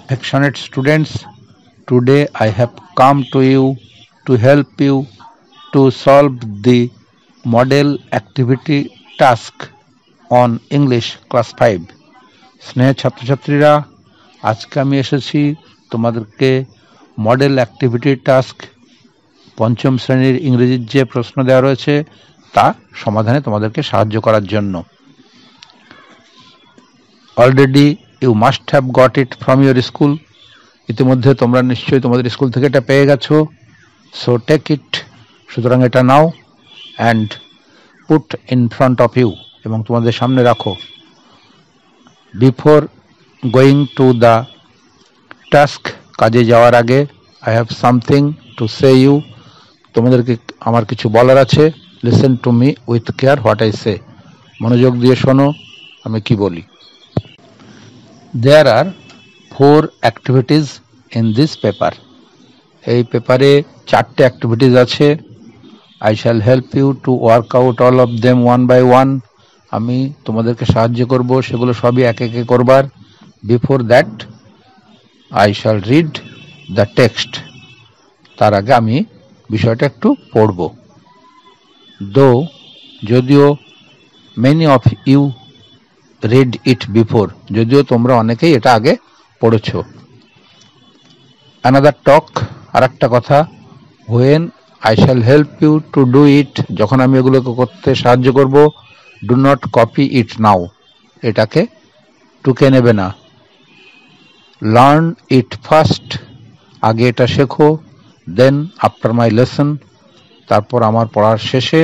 Affectionate students, today I have come to you to help you to solve the model activity task on English class 5. স্নেহ ছাত্রছাত্রীরা, আজকে আমি এসেছি তোমাদেরকে model activity task পঞ্চম শ্রেণীর ইংরেজির যে প্রশ্ন দেওয়া রয়েছে তা সমাধানে তোমাদেরকে সাহায্য করার জন্য। Already you must have got it from your school. ইতিমধ্যে তোমরা নিশ্চয়ই তোমাদের স্কুল থেকে এটা পেয়ে গেছো। সো টেক ইট, সুতরাং এটা now and put in front of you, এবং তোমাদের সামনে রাখো। Before going to the task, কাজে যাওয়ার আগে, I have something to say you, তোমাদেরকে আমার কিছু বলার আছে। Listen to me with care what I say, মনোযোগ দিয়ে শোনো আমি কি বলি। There are 4 activities in this paper. এই পেপারে 4টে অ্যাক্টিভিটিস আছে। I shall help you to work out all of them one by one. আমি তোমাদেরকে সাহায্য করব সেগুলো সবই এক একে করবার। Before that, I shall read the text. তার আগে আমি বিষয়টা একটু পড়ব। Though, যদিও, many of you read it before, যদিও তোমরা অনেকেই এটা আগে পড়েছো। another talk, আরেকটা কথা, when I shall help you to do it, যখন আমি এগুলোকে করতে সাহায্য করব, do not copy it now, এটাকে টুকে নেবে না। learn it first, আগে এটা শেখো। then after my lesson, তারপর আমার পড়ার শেষে,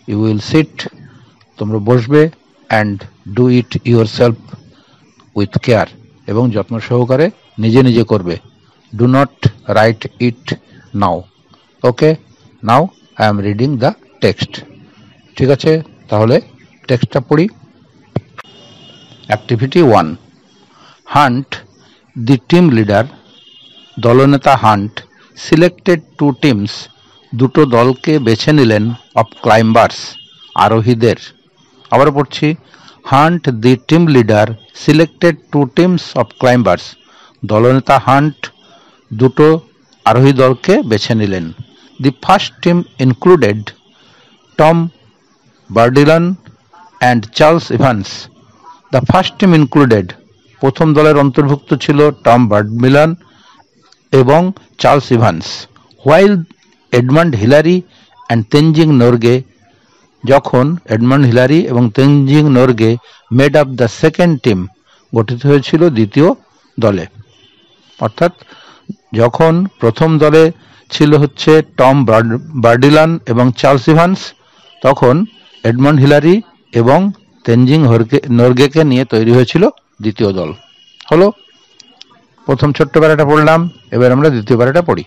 you will sit, তোমরা বসবে, and do it yourself with care, এবং যত্ন সহকারে নিজে নিজে করবে। do not write it now. okay, now I am reading the text. ঠিক আছে, তাহলে টেক্সটটা পড়ি। Activity 1, Hunt, the team leader, দলনেতা হান্ট, সিলেক্টেড 2 টিমস, দুটো দলকে বেছে নিলেন, অফ ক্লাইম্বার্স, আরোহীদের। আবার পড়ছি, Hunt the team leader selected 2 teams of climbers, দলনেতা হান্ট দুটো আরোহী দলকে বেছে নিলেন। The first team included Tom Bourdillon and Charles Evans. The first team included, প্রথম দলের অন্তর্ভুক্ত ছিল টম বার্ডমিলান এবং Charles Evans. While Edmund Hillary and Tenzing Norgay, যখন এডমান্ড হিলারি এবং Tenzing Norgay made up the second team, গঠিত হয়েছিল দ্বিতীয় দলে। অর্থাৎ যখন প্রথম দলে ছিল হচ্ছে টম বার্ডিলান এবং চার্লস ইভান্স, তখন এডমান্ড হিলারি এবং তেনজিং নোরগেকে নিয়ে তৈরি হয়েছিল দ্বিতীয় দল। হলো, প্রথম ছোট্ট প্যারাটা পড়লাম, এবার আমরা দ্বিতীয় প্যারাটা পড়ি।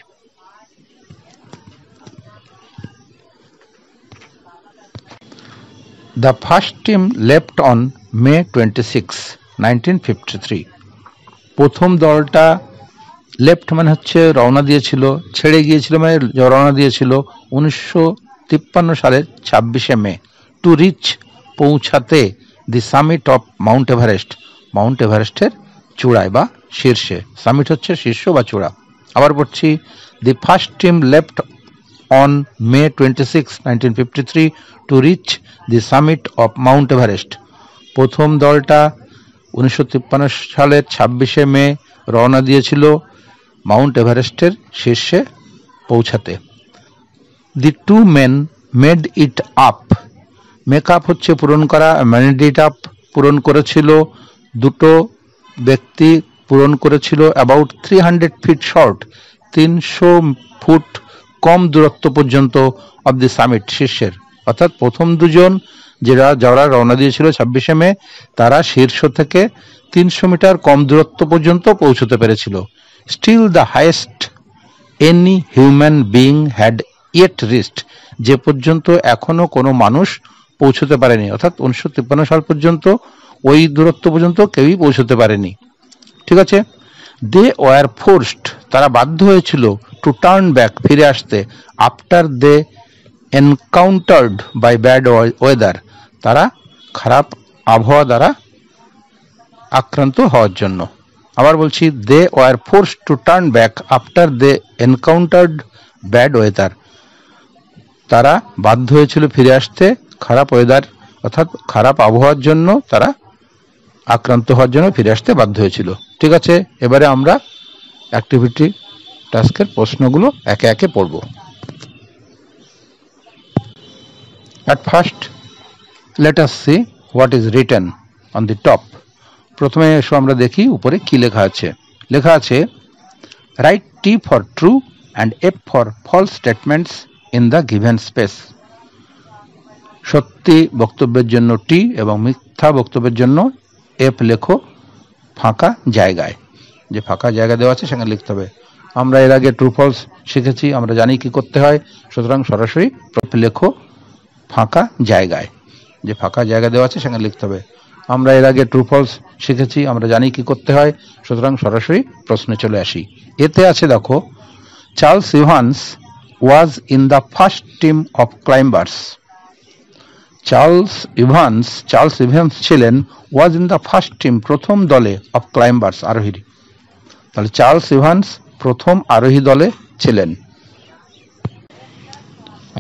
The first team left on May 26, 1953. প্রথম দলটা লেফট মানে হচ্ছে রওনা দিয়েছিল, ছেড়ে গিয়েছিল মানে রওনা দিয়েছিল 1953 সালের 26শে মে। টু রিচ, পৌঁছাতে, the summit of Mount Everest, Mount এভারেস্টের চূড়ায় বা শীর্ষে। সামিট হচ্ছে শীর্ষ বা চূড়া। আবার পড়ছি, দি first team left on May 26, 1953 to reach the summit of Mount Everest. প্রথম দলটা 1953 সালের 26শে মে রওনা দিয়েছিল মাউন্ট এভারেস্টের শীর্ষে পৌঁছাতে। The 2 men made it up. Make up হচ্ছে পূরণ করা, made it up পূরণ করেছিল, দুটো ব্যক্তি পূরণ করেছিল about 300 feet short, 300 ফুট কম দূরত্ব পর্যন্ত অব দি সামিট, শীর্ষের। অর্থাৎ প্রথম দুজন যারা রওনা দিয়েছিল 26শে মে, তারা শীর্ষ থেকে 300 মিটার কম দূরত্ব পর্যন্ত পৌঁছতে পেরেছিল। Still the highest any human being had yet reached, যে পর্যন্ত এখনো কোনো মানুষ পৌঁছতে পারেনি। অর্থাৎ 1953 সাল পর্যন্ত ওই দূরত্ব পর্যন্ত কেউই পৌঁছতে পারেনি। ঠিক আছে। দে ওয়ার ফোর্সড, তারা বাধ্য হয়েছিল, টু টার্ন ব্যাক, ফিরে আসতে, after they encountered by bad weather, তারা খারাপ আবহাওয়া দ্বারা আক্রান্ত হওয়ার জন্য। আবার বলছি they were forced to turn back after they encountered bad weather, তারা বাধ্য হয়েছিল ফিরে আসতে খারাপ ওয়েদার অর্থাৎ খারাপ আবহাওয়ার জন্য তারা আক্রান্ত হওয়ার জন্য ফিরে আসতে বাধ্য হয়েছিল। ঠিক আছে, এবারে আমরা অ্যাক্টিভিটি টাস্কের প্রশ্নগুলো একে একে পড়ব। At first, let us see what is written on the top. প্রথমে এসো আমরা দেখি উপরে কি লেখা আছে। লেখা আছে write T for true and F for false statements in the given space. সত্যি বক্তব্যের জন্য টি এবং মিথ্যা বক্তব্যের জন্য এফ লেখো ফাঁকা জায়গায়, যে ফাঁকা জায়গা দেওয়া আছে সেখানে লিখতে হবে। আমরা এর আগে ট্রু ফলস শিখেছি, আমরা জানি কি করতে হয়, সুতরাং সরাসরি লেখো ফাঁকা জায়গায়, যে ফাঁকা জায়গা দেওয়া আছে সেখানে লিখতে হবে। আমরা এর আগে ট্রু ফলস শিখেছি, আমরা জানি কি করতে হয়, সুতরাং সরাসরি প্রশ্নে চলে আসি। এতে আছে দেখো, Charles Evans was in the first team of climbers. Charles Evans ছিলেন was in the first team প্রথম দলে অফ ক্লাইম্বার্স আরোহী। তাহলে চার্লস ইভান্স প্রথম আরোহী দলে ছিলেন।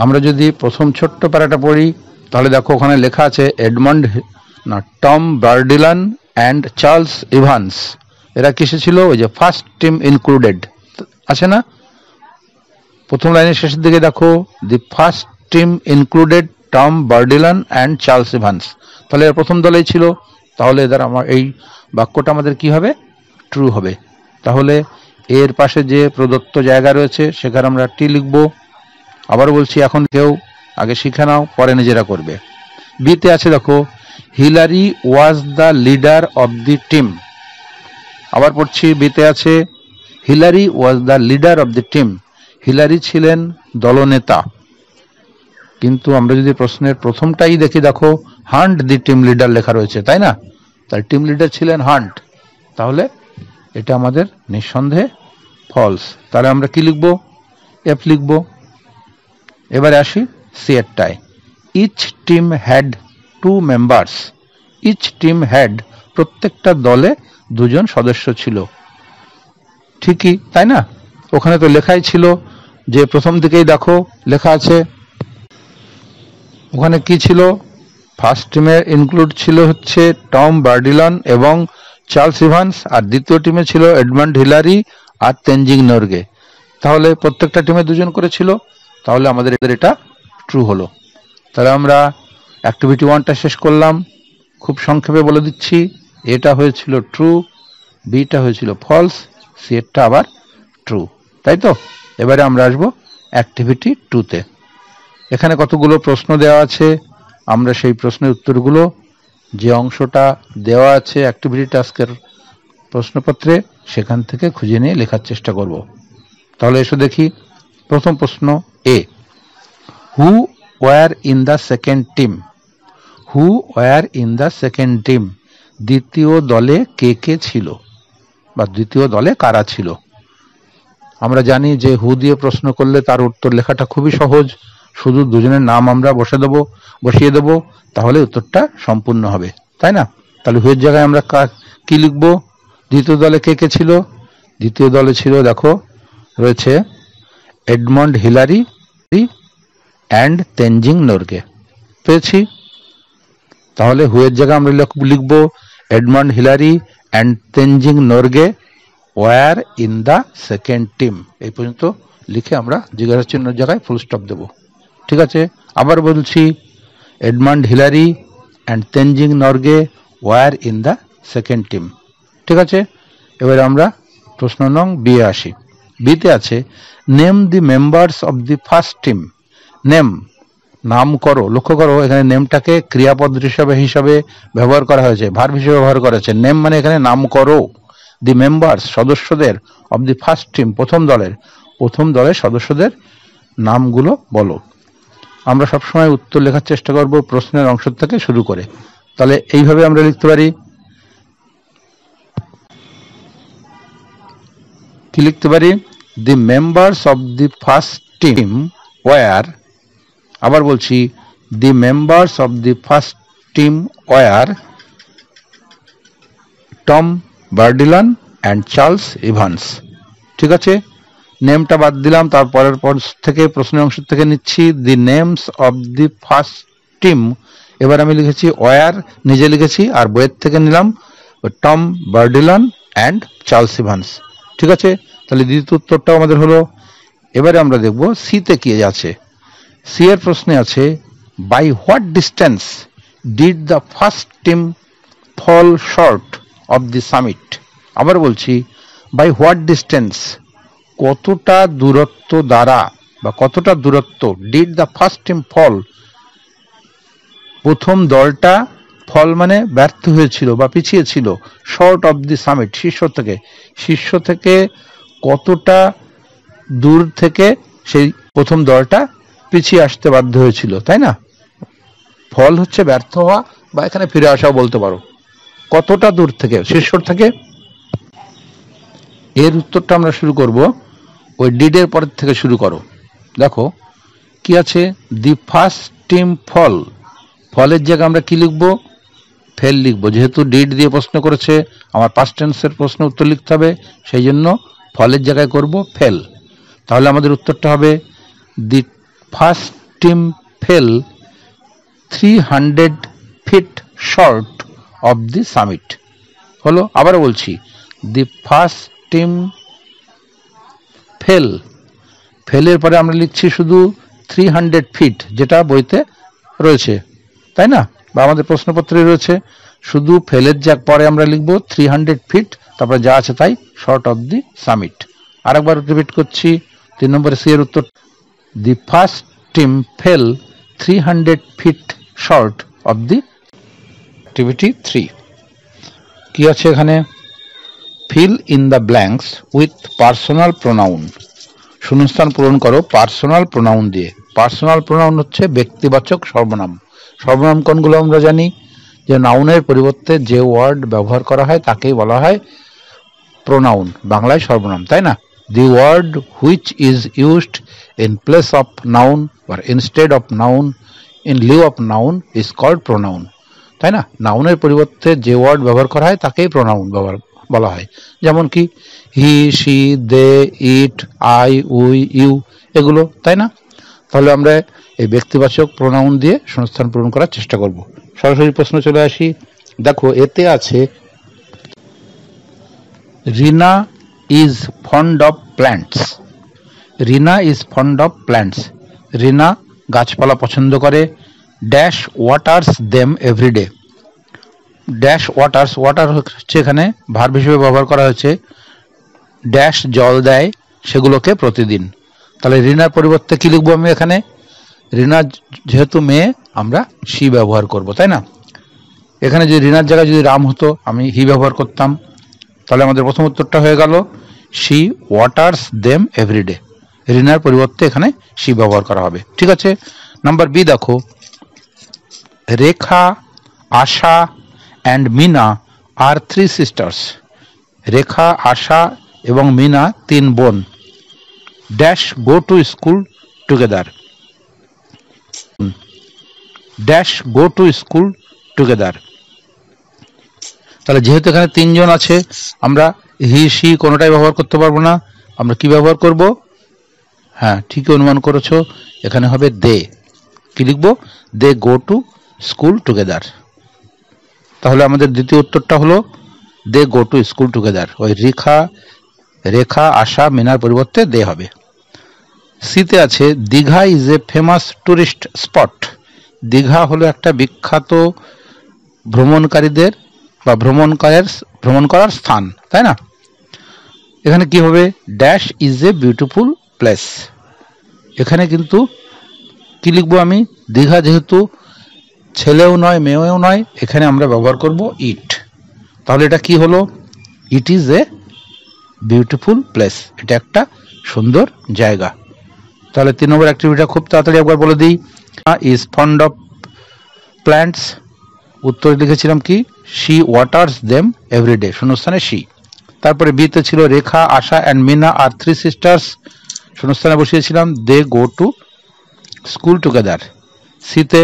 আমরা যদি প্রথম ছোট্ট প্যারাটা পড়ি তাহলে দেখো ওখানে লেখা আছে Tom Bourdillon and Charles Evans, এরা কিসে ছিল? ওই যে ফার্স্ট টিম ইনক্লুডেড আছে না, প্রথম লাইনের শেষের দিকে দেখো the first team included Tom Bourdillon and Charles Evans, তাহলে এর প্রথম দলেই ছিল। তাহলে এদের আমার এই বাক্যটা আমাদের কি হবে? ট্রু হবে। তাহলে এর পাশে যে প্রদত্ত জায়গা রয়েছে সেখানে আমরা টি লিখব। আবার বলছি এখন কেউ আগে শিখে নাও, পরে নিজেরা করবে। বিতে আছে দেখো Hillary was the leader of the team. আবার পড়ছি বিতে আছে Hillary was the leader of the team, Hillary ছিলেন দলনেতা। কিন্তু আমরা যদি প্রশ্নের প্রথমটাই দেখি দেখো হান্ট দি টিম লিডার লেখা রয়েছে, তাই না? তার টিম লিডার ছিলেন হান্ট, তাহলে এটা আমাদের নিঃসন্দেহে ফলস। তাহলে আমরা কি লিখব? এফ লিখব। এবারে আসি সি এরটায়, each team had two members. Each team had, প্রত্যেকটা দলে দুজন সদস্য ছিল। ঠিকই, তাই না? ওখানে তো লেখাই ছিল যে প্রথম দিকেই দেখো লেখা আছে, ওখানে কি ছিল? ফার্স্ট টিমে ইনক্লুড ছিল হচ্ছে টম বার্ডিলন এবং চার্লস ইভান্স, আর দ্বিতীয় টিমে ছিল এডমান্ড হিলারি আর তেনজিং নরগে। তাহলে প্রত্যেকটা টিমে দুজন করে ছিল, তাহলে আমাদের এটা ট্রু হলো। তাহলে আমরা অ্যাক্টিভিটি 1টা শেষ করলাম। খুব সংক্ষেপে বলে দিচ্ছি, এটা হয়েছিল ট্রু, বিটা হয়েছিল ফলস, সি এরটা আবার ট্রু, তাই তো? এবারে আমরা আসবো অ্যাক্টিভিটি 2তে। এখানে কতগুলো প্রশ্ন দেওয়া আছে, আমরা সেই প্রশ্নের উত্তরগুলো যে অংশটা দেওয়া আছে অ্যাক্টিভিটি টাস্কের প্রশ্নপত্রে সেখান থেকে খুঁজে নিয়ে লেখার চেষ্টা করব। তাহলে এসো দেখি প্রথম প্রশ্ন A, who were in the second team. Who were in the second team, দ্বিতীয় দলে কে কে ছিল বা দ্বিতীয় দলে কারা ছিল? আমরা জানি যে হু দিয়ে প্রশ্ন করলে তার উত্তর লেখাটা খুবই সহজ, শুধু দুজনের নাম আমরা বসিয়ে দেব, তাহলে উত্তরটা সম্পূর্ণ হবে, তাই না? তাহলে হুয়ের জায়গায় আমরা কি লিখব? দ্বিতীয় দলে কে কে ছিল? দ্বিতীয় দলে ছিল দেখো রয়েছে Edmund Hillary and Tenzing Norgay, পেয়েছি। তাহলে হুয়ের জায়গায় আমরা লিখব Edmund Hillary and Tenzing Norgay were in the second team. এই পর্যন্ত লিখে আমরা জিজ্ঞাসা চিহ্নের জায়গায় ফুল স্টপ দেব। ঠিক আছে, আবার বলছি Edmund Hillary and Tenzing Norgay were in the second team. ঠিক আছে, এবারে আমরা প্রশ্ন নং বি এ আসি। বিতে আছে name the members of the first team. Name, নাম করো। লক্ষ্য করো এখানে নেমটাকে ক্রিয়াপদ হিসাবে ব্যবহার করা হয়েছে, ভার্ব হিসেবে ব্যবহার করা হয়েছে। নেম মানে এখানে নাম করো। দি মেম্বার্স, সদস্যদের, অব দি ফার্স্ট টিম, প্রথম দলের সদস্যদের নামগুলো বলো। আমরা সবসময় উত্তর লেখার চেষ্টা করব প্রশ্নের অংশ থেকে শুরু করে। তাহলে এইভাবে আমরা লিখতে পারি, কি লিখতে পারি? The members of the first team were, আবার বলছি the members of the first team were Tom Bourdillon and Charles Evans. ঠিক আছে, নেমটা বাদ দিলাম, তারপরের পর থেকে প্রশ্নের অংশ থেকে নিচ্ছি the names of the first team. এবার আমি লিখেছি ওয়ার, নিজে লিখেছি, আর বইয়ের থেকে নিলাম টম বার্ডিলন অ্যান্ড চার্লস ইভান্স। ঠিক আছে, তাহলে দ্বিতীয় উত্তরটাও আমাদের হলো। এবারে আমরা দেখব সিতে কি আছে। সি এর প্রশ্নে আছে by what distance did the first team fall short of the summit. আবার বলছি, বাই হোয়াট ডিস্টেন্স, কতটা দূরত্ব দ্বারা বা কতটা দূরত্ব, ডিড দ্য ফার্স্ট টিম ফল, প্রথম দলটা, ফল মানে ব্যর্থ হয়েছিল বা পিছিয়ে ছিল, শর্ট অফ দি সামিট, শীর্ষ থেকে কতটা দূর থেকে সেই প্রথম দলটা পিছিয়ে আসতে বাধ্য হয়েছিল, তাই না? ফল হচ্ছে ব্যর্থ হওয়া বা এখানে ফিরে আসাও বলতে পারো। কতটা দূর থেকে, শীর্ষ থেকে। এর উত্তরটা আমরা শুরু করব ওই ডিডের পরের থেকে শুরু করো। দেখো কি আছে, দি ফার্স্ট টিম ফল, ফলের জায়গায় আমরা কি লিখব, ফেল লিখব। যেহেতু ডিড দিয়ে প্রশ্ন করেছে, আমার পাস্ট টেন্সের প্রশ্ন উত্তর লিখতে হবে, সেই জন্য ফলের জায়গায় করব ফেল। তাহলে আমাদের উত্তরটা হবে the first team fell 300 feet short of the summit. হলো, আবার বলছি, দি ফার্স্ট টিম ফেল, ফেলের পরে আমরা লিখছি শুধু 300 ফিট, যেটা বইতে রয়েছে, তাই না, বা আমাদের প্রশ্নপত্রে রয়েছে। শুধু ফেলের পরে আমরা লিখব 300 ফিট, তারপরে যা আছে তাই, শর্ট অফ দি সামিট। আরেকবার রিপিট করছি, 3 নম্বরে সি এর উত্তর, the first team fell 300 feet short of the activity 3। কি আছে এখানে, fill in the blanks with personal pronoun. শূন্যস্থান পূরণ করো পার্সোনাল প্রোনাউন দিয়ে। পার্সোনাল প্রোনাউন হচ্ছে ব্যক্তিবাচক সর্বনাম। সর্বনাম কোনগুলো আমরা জানি, যে নাউনের পরিবর্তে যে ওয়ার্ড ব্যবহার করা হয় তাকেই বলা হয় প্রোনাউন, বাংলায় সর্বনাম, তাই না? The word which is used in place of noun or instead of noun, in lieu of noun is called pronoun, তাই না? নাউনের পরিবর্তে যে ওয়ার্ড ব্যবহার করা হয় তাকেই প্রোনাউন বলা হয়। যেমন কি he, she, they, it, I, we, you, এগুলো, তাই না? তাহলে আমরা এই ব্যক্তিবাচক প্রোনাউন দিয়ে শূন্যস্থান পূরণ করার চেষ্টা করব। সরাসরি প্রশ্ন চলে আসি। দেখো এতে আছে Rina is fond of plants. Rina is fond of plants, Rina গাছপালা পছন্দ করে। Dash waters them everyday. Dash waters, water হচ্ছে এখানে ভার্ব হিসেবে ব্যবহার করা হয়েছে। ড্যাশ জল দেয় সেগুলোকে প্রতিদিন। তাহলে রিনার পরিবর্তে কি লিখবো আমি এখানে, রিনা যেহেতু মেয়ে আমরা শি ব্যবহার করব, তাই না? এখানে যদি রিনার জায়গায় যদি রাম হতো আমি হি ব্যবহার করতাম। তাহলে আমাদের প্রথম উত্তরটা হয়ে গেল শি ওয়াটার্স দেম এভরিডে। রিনার পরিবর্তে এখানে শি ব্যবহার করা হবে। ঠিক আছে, নাম্বার বি দেখো, রেখা, Asha and Mina are 3 sisters. রেখা, আশা এবং মিনা 3 বোন। Dash go to school together. Dash go to school together. তাহলে যেহেতু এখানে 3 জন আছে, আমরা হি, শি কোনোটাই ব্যবহার করতে পারবো না। আমরা কি ব্যবহার করব, হ্যাঁ ঠিকই অনুমান করেছো, এখানে হবে দে। কি লিখবো, দে গো টু স্কুল টুগেদার। তাহলে আমাদের দ্বিতীয় উত্তরটা হলো দে গো টু স্কুল টুগেদার। ওই রেখা, আশা, মিনার পরিবর্তে দে হবে। সিতে আছে Digha is a famous tourist spot. Digha হলো একটা বিখ্যাত ভ্রমণকারীদের বা ভ্রমণ করার স্থান, তাই না? এখানে কি হবে, dash is a beautiful place. এখানে কিন্তু কি লিখবো আমি, দীঘা যেহেতু ছেলেও নয় মেয়েও নয়, এখানে আমরা ব্যবহার করব ইট। তাহলে এটা কি হলো, ইট ইজ এ বিউটিফুল প্লেস, এটা একটা সুন্দর জায়গা। তাহলে 3 নম্বর অ্যাক্টিভিটিটা খুব তাড়াতাড়ি একবার বলে দিই। ইজ ফন্ড অফ প্ল্যান্টস, উত্তরে লিখেছিলাম কি, শি ওয়াটার্স দেম এভরিডে, শূন্যস্থানে শি। তারপরে বিতে ছিল Rekha, Asha and Mina are 3 sisters, শূন্যস্থানে বসিয়েছিলাম they go to school together. সিতে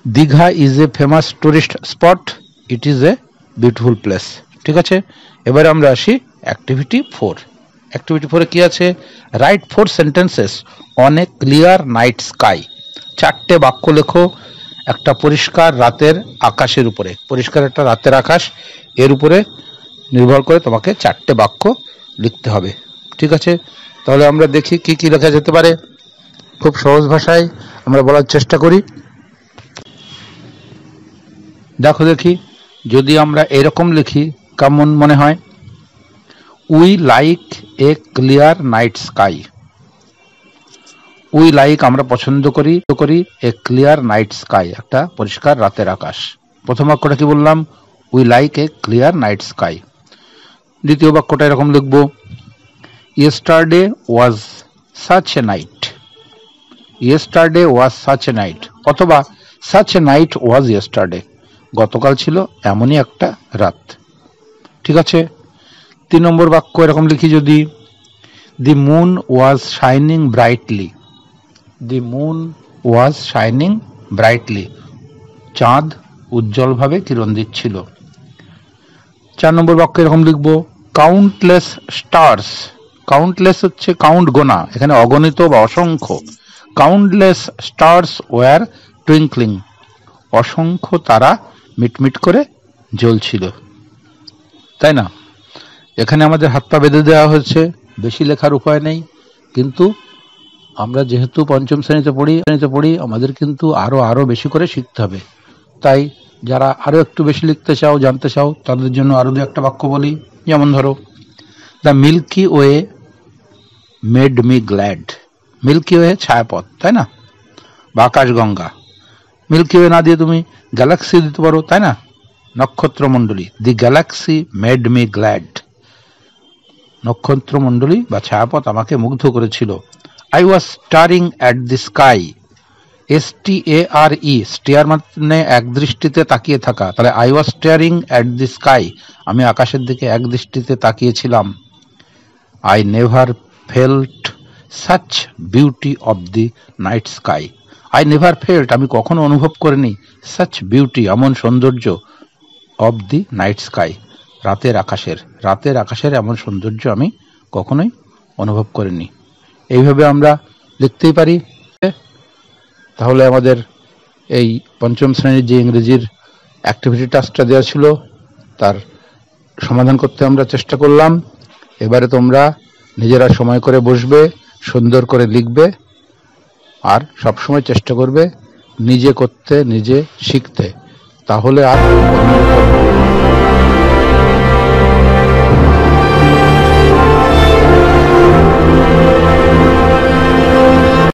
Digha is a famous tourist spot, it is a beautiful place. ঠিক আছে, এবারে আমরা আসি অ্যাক্টিভিটি 4। অ্যাক্টিভিটি 4 কি আছে? Write 4 sentences on a clear night sky. 4টে বাক্য লেখো একটা পরিষ্কার রাতের আকাশের উপরে। পরিষ্কার একটা রাতের আকাশ, এর উপরে নির্ভর করে তোমাকে 4টে বাক্য লিখতে হবে। ঠিক আছে, তাহলে আমরা দেখি কি কি লেখা যেতে পারে। খুব সহজ ভাষায় আমরা বলার চেষ্টা করি। দেখো দেখি, যদি আমরা এরকম লিখি কেমন মনে হয়? We like a clear night sky. We like আমরা পছন্দ করি এ ক্লিয়ার নাইট স্কাই, একটা পরিষ্কার রাতের আকাশ। প্রথম বাক্যটা কি বললাম? We like a clear night sky. দ্বিতীয় বাক্যটা এরকম লিখব, yesterday was such a night. Yesterday was such a night, অথবা such a night was yesterday, গতকাল ছিল এমনই একটা রাত। ঠিক আছে, 3 নম্বর বাক্য এরকম লিখি যদি, the moon was shining brightly. The moon was shining brightly, চাঁদ উজ্জ্বলভাবে কিরণ দিচ্ছিল। 4 নম্বর বাক্য এরকম লিখব, কাউন্টলেস স্টার্স। কাউন্টলেস হচ্ছে কাউন্ট, গোনা, এখানে অগণিত বা অসংখ্য। কাউন্টলেস স্টার্স ওয়ার টুইঙ্কলিং, অসংখ্য তারা মিটমিট করে জ্বলছিল। তাই না? এখানে আমাদের হাত পা বেঁধে দেওয়া হয়েছে, বেশি লেখার উপায় নেই, কিন্তু আমরা যেহেতু পঞ্চম শ্রেণীতে পড়ি আমাদের কিন্তু আরো বেশি করে শিখতে হবে। তাই যারা আরো একটু বেশি লিখতে চাও, জানতে চাও, তাদের জন্য আরো 2-1টা বাক্য বলি। যেমন ধরো, the milky way made me glad. Milky way ছায়াপথ, তাই না? বা আকাশগঙ্গা। মিল্কি ওয়ে না দিয়ে তুমি গ্যালাক্সি দিতে পারো, তাই না? নক্ষত্রমণ্ডলী, the galaxy made me glad. নক্ষত্রমণ্ডলী বা ছায়াপথ আমাকে মুগ্ধ করেছিল। I was staring at the sky. STARE, stare মানে এক দৃষ্টিতে তাকিয়ে থাকা, তাহলে I was staring at the sky, আমি আকাশের দিকে এক দৃষ্টিতে তাকিয়েছিলাম। I never felt such beauty of the night sky. I never felt, আমি কখনো অনুভব করিনি, সাচ বিউটি, এমন সৌন্দর্য, অফ দি নাইট স্কাই, রাতের আকাশের এমন সৌন্দর্য আমি কখনোই অনুভব করিনি। এইভাবে আমরা লিখতেই পারি। তাহলে আমাদের এই পঞ্চম শ্রেণীর যে ইংরেজির অ্যাক্টিভিটি টাস্কটা দেওয়া ছিল তার সমাধান করতে আমরা চেষ্টা করলাম। এবারে তোমরা নিজেরা সময় করে বসবে, সুন্দর করে লিখবে, আর সবসময় চেষ্টা করবে নিজে করতে, নিজে শিখতে, তাহলে আর